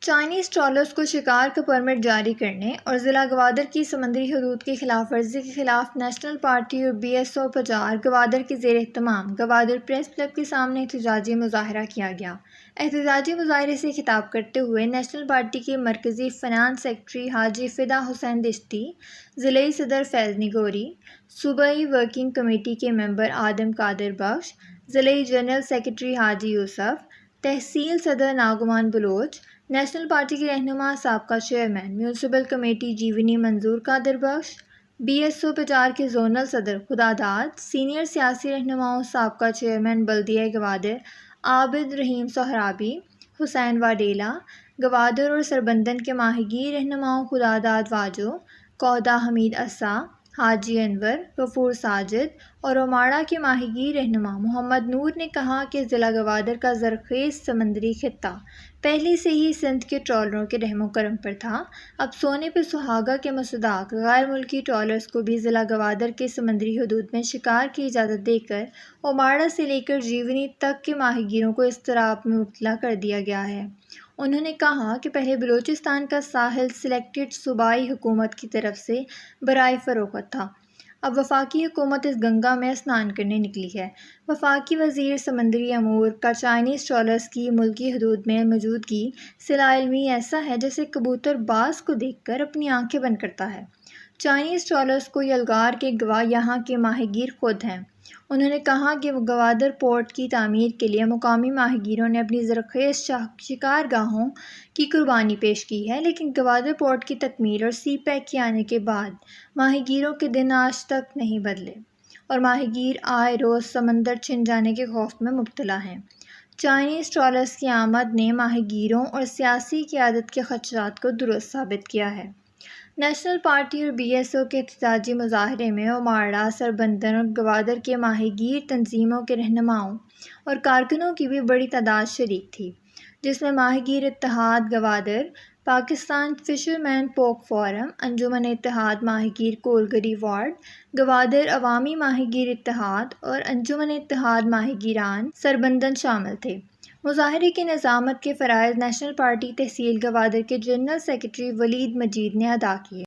Chinese trawlers کو شکار کا پرمٹ جاری کرنے اور ضلع گوادر کی سمندری حدود کی خلاف ورزی کے خلاف نیشنل پارٹی اور BSO پجار گوادر کے زیر اہتمام گوادر پریس کلب کے سامنے احتجاجی مظاہرہ کیا گیا۔ احتجاجی مظاہرے سے خطاب کرتے ہوئے نیشنل پارٹی کے مرکزی فنانس سیکرٹری حاجی فدا حسین دشتی، ضلعی صدر فیض نیگوری، صوبائی ورکنگ کمیٹی کے ممبر آدم قادر بخش، ضلعی جنرل سیکرٹری حاجی یوسف، تحصیل صدر ناگمان بلوچ، نیشنل پارٹی کے رہنما سابقہ chairman municipal committee Gionee Manzoor Qadir بخش، BSO پجار کے زونل صدر خداداد، سینئر سیاسی رہنماؤں سابقہ چیئرمین بلدیہ گوادر عابد رحیم سہرابی، حسین واڈیلا، گوادر اور سربندن کے ماہی گیر رہنماؤں خداداد واجو، کوہدہ حمید اسا، حاجی انور، غفور ساجد اور اوماڑہ کے ماہی گیر رہنما محمد نور نے کہا کہ ضلع گوادر کا زرخیز سمندری خطہ پہلے سے ہی سندھ کے ٹرالروں کے رحم و کرم پر تھا۔ اب سونے پہ سہاگا کے مصداق غیر ملکی ٹرالرز کو بھی ضلع گوادر کے سمندری حدود میں شکار کی اجازت دے کر اوماڑہ سے لے کر جیونی تک کے ماہی گیروں کو اضطراب میں مبتلا کر دیا گیا ہے۔ انہوں نے کہا کہ پہلے بلوچستان کا ساحل سلیکٹڈ صوبائی حکومت کی طرف سے برائے فروخت تھا، اب وفاقی حکومت اس گنگا میں اسنان کرنے نکلی ہے۔ وفاقی وزیر سمندری امور کا چائنیز ٹرالرز کی ملکی حدود میں موجودگی سے لا علمی ایسا ہے جیسے کبوتر باز کو دیکھ کر اپنی آنکھیں بند کرتا ہے۔ چائنیز ٹرالرز کو یلغار کے گواہ یہاں کے ماہی گیر خود ہیں۔ انہوں نے کہا کہ گوادر پورٹ کی تعمیر کے لیے مقامی ماہی گیروں نے اپنی زرخیز شکار گاہوں کی قربانی پیش کی ہے، لیکن گوادر پورٹ کی تکمیل اور سی پیک کے آنے کے بعد ماہی گیروں کے دن آج تک نہیں بدلے اور ماہی گیر آئے روز سمندر چھن جانے کے خوف میں مبتلا ہیں۔ چائنیز ٹرالرز کی آمد نے ماہی گیروں اور سیاسی قیادت کے خدشات کو درست ثابت کیا ہے۔ نیشنل پارٹی اور BSO کے احتجاجی مظاہرے میں اوماڑہ، سربندن اور گوادر کے ماہی گیر تنظیموں کے رہنماؤں اور کارکنوں کی بھی بڑی تعداد شریک تھی، جس میں ماہی گیر اتحاد گوادر، پاکستان فشرمین پوک فورم، انجمن اتحاد ماہی گیر کولگری وارڈ، گوادر عوامی ماہی گیر اتحاد اور انجمن اتحاد ماہی گیران سربندن شامل تھے۔ مظاہرے کی نظامت کے فرائض نیشنل پارٹی تحصیل گوادر کے جنرل سیکرٹری ولید مجید نے ادا کیے۔